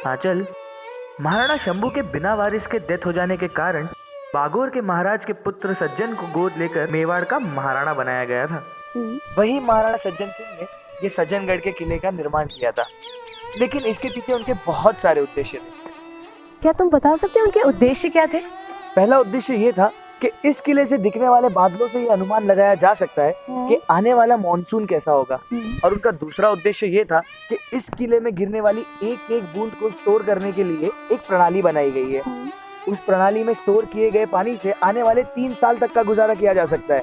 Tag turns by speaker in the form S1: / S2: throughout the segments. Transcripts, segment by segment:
S1: आंचल, महाराणा शंभू के बिना वारिस के डेथ हो जाने के कारण बागोर के महाराज के पुत्र सज्जन को गोद लेकर मेवाड़ का महाराणा बनाया गया था। वही महाराणा सज्जन सिंह ने ये सज्जनगढ़ के किले का निर्माण किया था, लेकिन इसके पीछे उनके बहुत सारे उद्देश्य थे।
S2: क्या तुम बता सकते हो उनके उद्देश्य क्या थे?
S1: पहला उद्देश्य ये था कि इस किले से दिखने वाले बादलों से ये अनुमान लगाया जा सकता है कि आने वाला मानसून कैसा होगा। और उनका दूसरा उद्देश्य ये था कि इस किले में गिरने वाली एक एक बूंद को स्टोर करने के लिए एक प्रणाली बनाई गई है। उस प्रणाली में स्टोर किए गए पानी से आने वाले 3 साल तक का गुजारा किया जा सकता है।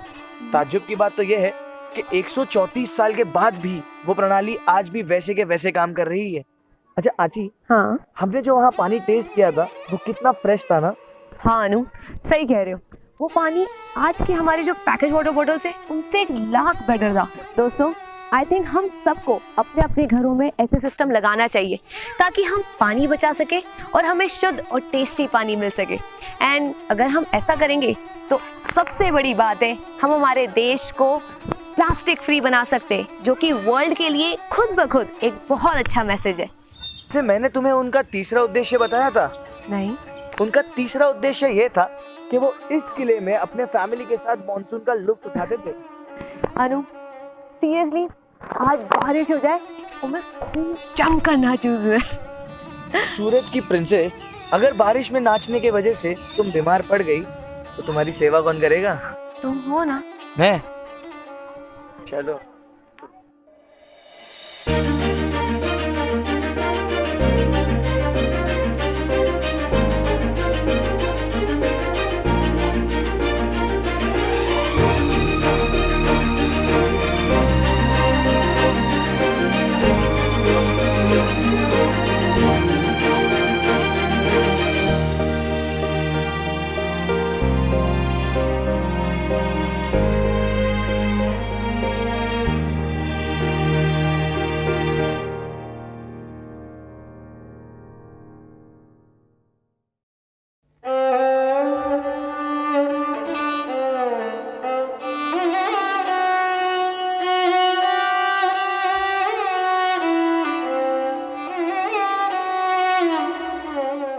S1: ताज्जुब की बात तो यह है कि 134 साल के बाद भी वो प्रणाली आज भी वैसे के वैसे काम कर रही है। अच्छा आची,
S2: हाँ,
S1: हमने जो वहाँ पानी टेस्ट किया था वो कितना फ्रेश था ना?
S2: हाँ अनु, सही कह रहे हो। वो पानी आज के हमारे जो पैकेज वाटर बॉटल्स है उनसे 1 लाख बेटर था। दोस्तों, आई थिंक हम सबको अपने अपने घरों में ऐसे सिस्टम लगाना चाहिए ताकि हम पानी बचा सके और हमें शुद्ध और टेस्टी पानी मिल सके। एंड अगर हम ऐसा करेंगे तो सबसे बड़ी बात है, हम हमारे देश को प्लास्टिक फ्री बना सकते हैं, जो कि वर्ल्ड के लिए खुद ब खुद एक बहुत अच्छा मैसेज है।
S1: मैंने तुम्हें उनका तीसरा उद्देश्य बताया था।
S2: नहीं,
S1: उनका तीसरा उद्देश्य ये था कि वो इस किले में अपने फैमिली के साथ मॉनसून का लुत्फ उठाते थे।
S2: अनु, सीरियसली आज बारिश हो जाए तो मैं खूब जमकर नाचूंगी।
S1: सूरत की प्रिंसेस, अगर बारिश में नाचने के वजह से तुम बीमार पड़ गई तो तुम्हारी सेवा कौन करेगा?
S2: तुम हो ना?
S1: मैं? चलो।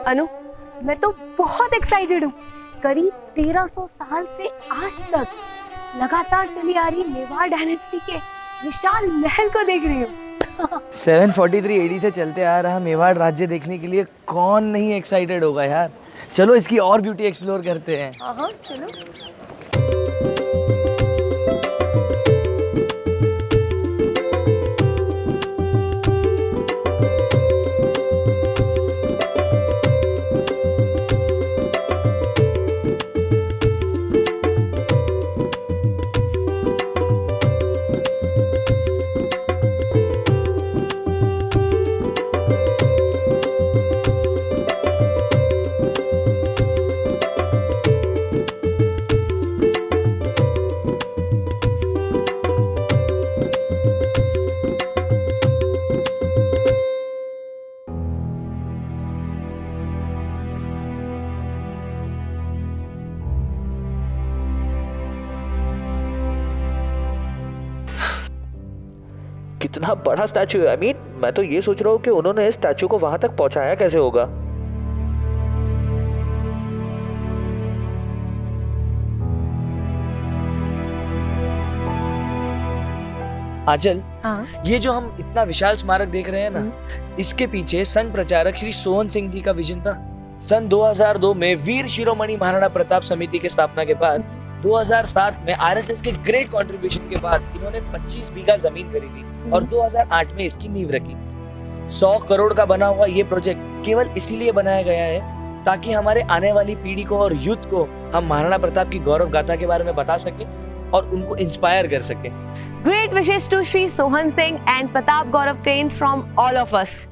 S2: अनु, मैं तो बहुत एक्साइटेड हूँ। करीब 1300 साल से आज तक लगातार चली आ रही मेवाड़ डायनेस्टी के विशाल महल को देख रही हूँ।
S1: 743 AD से चलते आ रहा मेवाड़ राज्य देखने के लिए कौन नहीं एक्साइटेड होगा यार। चलो इसकी और ब्यूटी एक्सप्लोर करते हैं।
S2: हाँ, चलो।
S1: कितना बड़ा स्टैचू है। आई मीन, मैं तो ये सोच रहा हूँ कि उन्होंने इस स्टैचू को वहां तक पहुंचाया कैसे होगा। आंचल,
S2: हाँ,
S1: ये जो हम इतना विशाल स्मारक देख रहे हैं ना, इसके पीछे संघ प्रचारक श्री सोहन सिंह जी का विजन था। सन 2002 में वीर शिरोमणि महाराणा प्रताप समिति की स्थापना के बाद 2007 में आरएसएस के ग्रेट कंट्रीब्यूशन के बाद इन्होंने 25 बीघा जमीन खरीदी और 2008 में इसकी नींव रखी। 100 करोड़ का बना हुआ ये प्रोजेक्ट केवल इसीलिए बनाया गया है ताकि हमारे आने वाली पीढ़ी को और यूथ को हम महाराणा प्रताप की गौरव गाथा के बारे में बता सके और उनको इंस्पायर कर सके।
S2: Great wishes to Shri Sohan Singh and Pratap Gaurav Trains from all of us.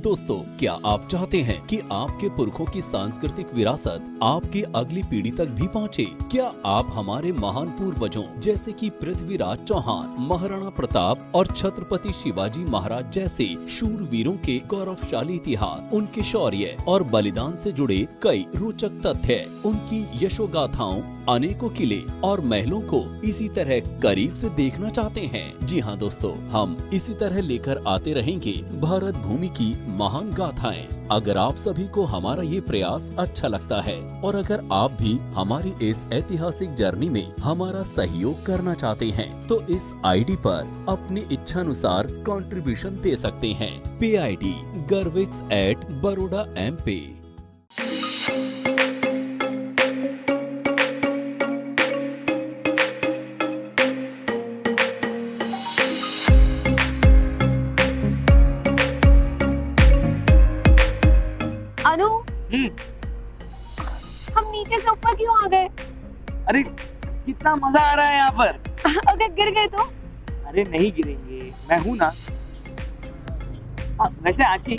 S3: दोस्तों, क्या आप चाहते हैं कि आपके पुरखों की सांस्कृतिक विरासत आपकी अगली पीढ़ी तक भी पहुंचे? क्या आप हमारे महान पूर्वजों जैसे कि पृथ्वीराज चौहान, महाराणा प्रताप और छत्रपति शिवाजी महाराज जैसे शूरवीरों के गौरवशाली इतिहास, उनके शौर्य और बलिदान से जुड़े कई रोचक तथ्य, उनकी यशोगाथाओं अनेकों किले और महलों को इसी तरह करीब से देखना चाहते हैं? जी हाँ दोस्तों, हम इसी तरह लेकर आते रहेंगे भारत भूमि की महान गाथाएं। अगर आप सभी को हमारा ये प्रयास अच्छा लगता है और अगर आप भी हमारी इस ऐतिहासिक जर्नी में हमारा सहयोग करना चाहते हैं, तो इस आईडी पर अपनी इच्छानुसार कंट्रीब्यूशन दे सकते हैं। पे आईडी garvix@baroda-mp।
S2: अनु, हम नीचे से ऊपर क्यों आ गए?
S1: अरे कितना मजा आ रहा है यहाँ पर।
S2: अगर गिर गए तो?
S1: अरे नहीं गिरेंगे, मैं हूँ ना। वैसे आची,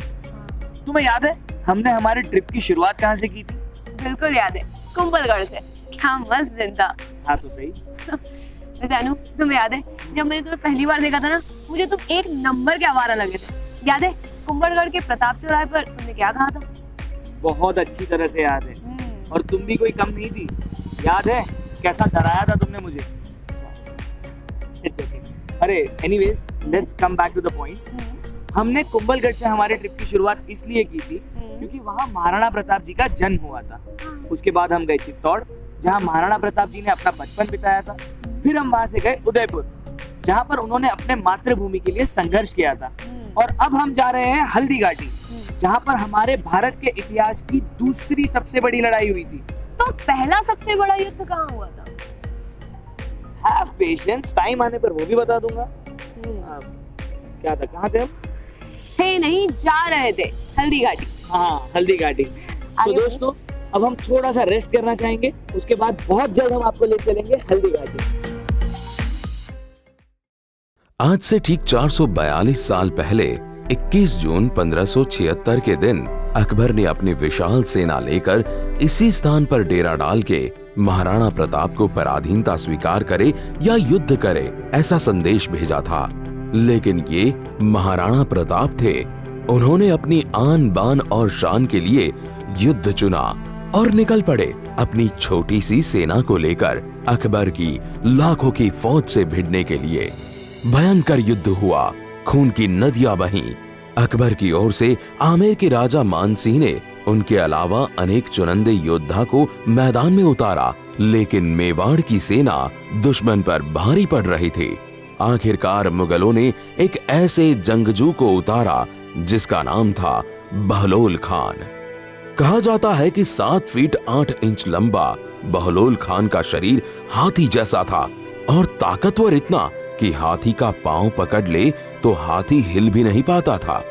S1: तुम्हें याद है हमने हमारे ट्रिप की शुरुआत कहाँ से की थी?
S2: बिल्कुल याद है, कुंभलगढ़ से। क्या मस्त दिन था।
S1: हाँ तो सही।
S2: वैसे अनु, तुम्हें याद है जब मैंने तुम्हें पहली बार देखा था ना, मुझे तुम एक नंबर के आवारा लगे थे। याद है कुंभलगढ़ के प्रताप चौराहे पर तुमने क्या कहा था?
S1: बहुत अच्छी तरह से याद है। और तुम भी कोई कम नहीं थी। याद है कैसा डराया था तुमने मुझे? It's okay. अरे anyways, let's come back to the point. हमने कुंभलगढ़ से हमारे ट्रिप की शुरुआत इसलिए की थी क्योंकि वहाँ महाराणा प्रताप जी का जन्म हुआ था। उसके बाद हम गए चित्तौड़, जहाँ महाराणा प्रताप जी ने अपना बचपन बिताया था। फिर हम वहाँ से गए उदयपुर, जहाँ पर उन्होंने अपने मातृभूमि के लिए संघर्ष किया था। और अब हम जा रहे हैं हल्दी घाटी, जहाँ पर हमारे भारत के इतिहास की दूसरी सबसे बड़ी लड़ाई हुई थी।
S2: तो पहला सबसे बड़ा युद्ध कहाँ हुआ था?
S1: हैव पेशेंस, टाइम आने पर वो भी बता दूंगा। क्या था, कहाँ थे हम?
S2: थे नहीं, जा रहे थे हल्दी घाटी।
S1: हाँ, हल्दी घाटी। तो
S2: आगे
S1: दोस्तों, अब हम थोड़ा सा रेस्ट करना चाहेंगे, उसके बाद बहुत जल्द हम आपको ले चलेंगे हल्दी घाटी।
S4: आज से ठीक 442 साल पहले 21 जून 1576 के दिन अकबर ने अपनी विशाल सेना लेकर इसी स्थान पर डेरा डाल के महाराणा प्रताप को पराधीनता स्वीकार करे या युद्ध करे, ऐसा संदेश भेजा था। लेकिन ये महाराणा प्रताप थे। उन्होंने अपनी आन बान और शान के लिए युद्ध चुना और निकल पड़े अपनी छोटी सी सेना को लेकर अकबर की लाखों की फौज से भिड़ने के लिए। भयंकर युद्ध हुआ, खून की नदियां बहीं। अकबर की ओर से आमेर के राजा मानसिंह ने उनके अलावा अनेक चुनिंदे योद्धा को मैदान में उतारा, लेकिन मेवाड़ की सेना दुश्मन पर भारी पड़ रही थी। आखिरकार मुगलों ने एक ऐसे जंगजू को उतारा जिसका नाम था बहलोल खान। कहा जाता है कि 7 फीट 8 इंच लंबा बहलोल खान का शरीर हाथी जैसा था और ताकतवर इतना कि हाथी का पांव पकड़ ले तो हाथी हिल भी नहीं पाता था।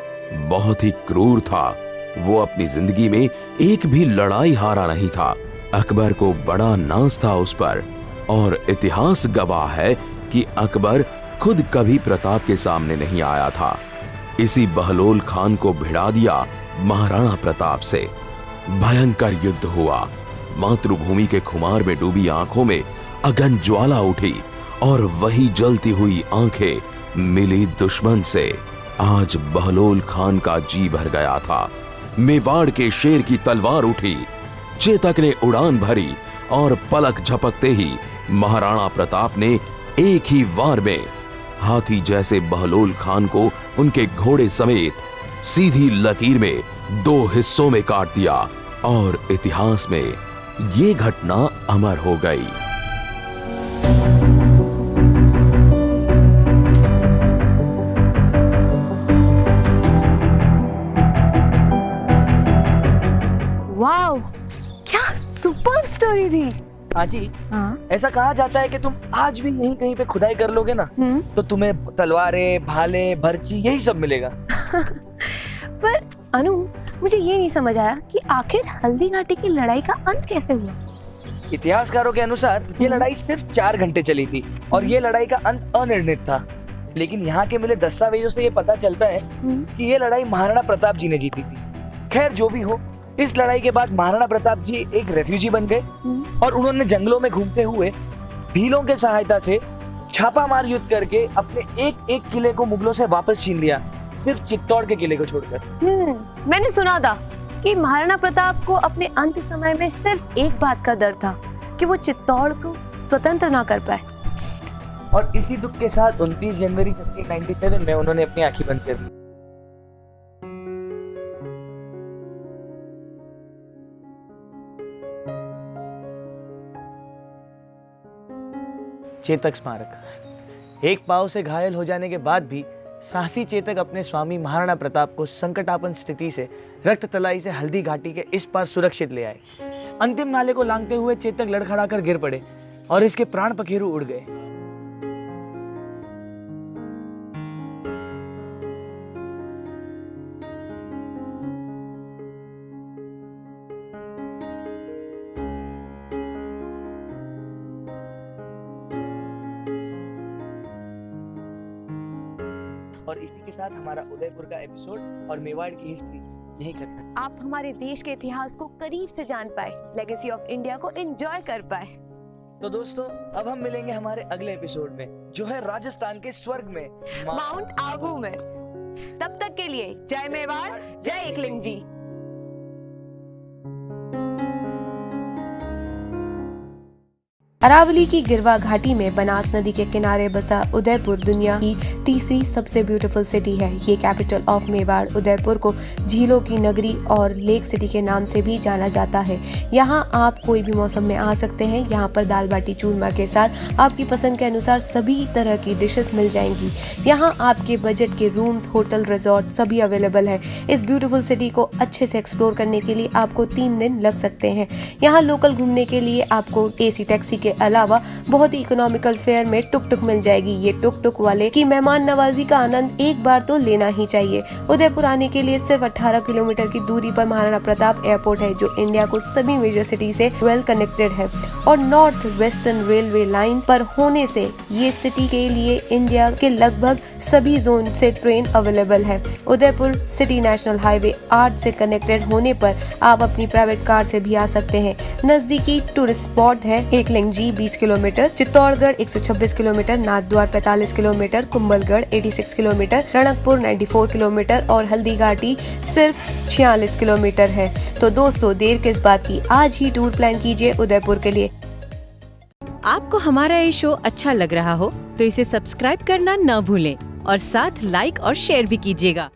S4: बहुत ही क्रूर था। वो अपनी जिंदगी में एक भी लड़ाई हारा नहीं था। अकबर को बड़ा नाज था उस पर और इतिहास गवाह है कि अकबर खुद कभी प्रताप के सामने नहीं आया था। इसी बहलोल खान को भिड़ा दिया महाराणा प्रताप से। भयंकर युद्ध हुआ। मातृभूमि के खुमार में डूबी आंखों में अगन ज्वाला उठी और वही जलती हुई आंखें मिली दुश्मन से। आज बहलोल खान का जी भर गया था। मेवाड़ के शेर की तलवार उठी, चेतक ने उड़ान भरी और पलक झपकते ही महाराणा प्रताप ने एक ही वार में हाथी जैसे बहलोल खान को उनके घोड़े समेत सीधी लकीर में 2 हिस्सों में काट दिया और इतिहास में ये घटना अमर हो गई।
S2: वाओ, क्या सुपर स्टोरी थी।
S1: हाँ जी,
S2: हाँ।
S1: ऐसा कहा जाता है कि तुम आज भी यहीं कहीं पे खुदाई कर लोगे ना, तो तुम्हें तलवारें, भाले, भर्ची यही सब मिलेगा।
S2: पर अनु, मुझे ये नहीं समझ आया कि आखिर हल्दी घाटी की लड़ाई का अंत कैसे हुआ।
S1: इतिहासकारों के अनुसार ये लड़ाई सिर्फ 4 घंटे चली थी और ये लड़ाई का अंत अनिर्णित था। लेकिन यहाँ के मिले दस्तावेजों से ये पता चलता है कि ये लड़ाई महाराणा प्रताप जी ने जीती थी। खैर जो भी हो, इस लड़ाई के बाद महाराणा प्रताप जी एक रेफ्यूजी बन गए और उन्होंने जंगलों में घूमते हुए भीलों के सहायता से छापामार युद्ध करके अपने एक किले को मुगलों से वापस छीन लिया, सिर्फ चित्तौड़ के किले को छोड़कर।
S2: मैंने सुना था कि महाराणा प्रताप को अपने अंत समय में सिर्फ एक बात का डर था, कि वो चित्तौड़ को स्वतंत्र ना कर पाए।
S1: और इसी दुख के साथ 29 जनवरी 1797 में उन्होंने अपनी आंखें बंद कर दी। चेतक स्मारक। एक पांव से घायल हो जाने के बाद भी साहसी चेतक अपने स्वामी महाराणा प्रताप को संकटापन्न स्थिति से रक्त तलाई से हल्दी घाटी के इस पार सुरक्षित ले आए। अंतिम नाले को लांघते हुए चेतक लड़खड़ाकर गिर पड़े और इसके प्राण पखेरु उड़ गए। और इसी के साथ हमारा उदयपुर का एपिसोड और मेवाड़ की हिस्ट्री यही खत्म है।
S2: आप हमारे देश के इतिहास को करीब से जान पाए, लेगेसी ऑफ इंडिया को एंजॉय कर पाए।
S1: तो दोस्तों, अब हम मिलेंगे हमारे अगले एपिसोड में, जो है राजस्थान के स्वर्ग में,
S2: माउंट आबू में। तब तक के लिए जय मेवाड़, जय एकलिंग जी। अरावली की गिरवा घाटी में बनास नदी के किनारे बसा उदयपुर दुनिया की तीसरी सबसे ब्यूटीफुल सिटी है। ये कैपिटल ऑफ मेवाड़ उदयपुर को झीलों की नगरी और लेक सिटी के नाम से भी जाना जाता है। यहाँ आप कोई भी मौसम में आ सकते हैं। यहाँ पर दाल बाटी चूरमा के साथ आपकी पसंद के अनुसार सभी तरह की डिशेस मिल जाएंगी। यहाँ आपके बजट के रूम्स, होटल, रिजॉर्ट सभी अवेलेबल है। इस ब्यूटीफुल सिटी को अच्छे से एक्सप्लोर करने के लिए आपको 3 दिन लग सकते हैं। यहाँ लोकल घूमने के लिए आपको एसी टैक्सी के अलावा बहुत ही इकोनॉमिकल फेयर में टुक टुक मिल जाएगी। ये टुक टुक वाले की मेहमान नवाजी का आनंद एक बार तो लेना ही चाहिए। उदयपुर आने के लिए सिर्फ 18 किलोमीटर की दूरी पर महाराणा प्रताप एयरपोर्ट है, जो इंडिया को सभी मेजर सिटी से वेल कनेक्टेड है और नॉर्थ वेस्टर्न रेलवे लाइन पर होने से ये सिटी के लिए इंडिया के लगभग सभी जोन से ट्रेन अवेलेबल है। उदयपुर सिटी नेशनल हाईवे 8 से कनेक्टेड होने पर आप अपनी प्राइवेट कार से भी आ सकते हैं। नजदीकी टूरिस्ट स्पॉट है Ekling ji 20 kilometre, Chittorgarh 126 kilometre, Nathdwara 45 kilometre, Kumbhalgarh 86 kilometre, Ranakpur 94 kilometre और हल्दी घाटी सिर्फ 46 किलोमीटर है। तो दोस्तों, देर किस बात की, आज ही टूर प्लान कीजिए उदयपुर के लिए।
S5: आपको हमारा ये शो अच्छा लग रहा हो तो इसे सब्सक्राइब करना न भूलें और साथ लाइक और शेयर भी कीजिएगा।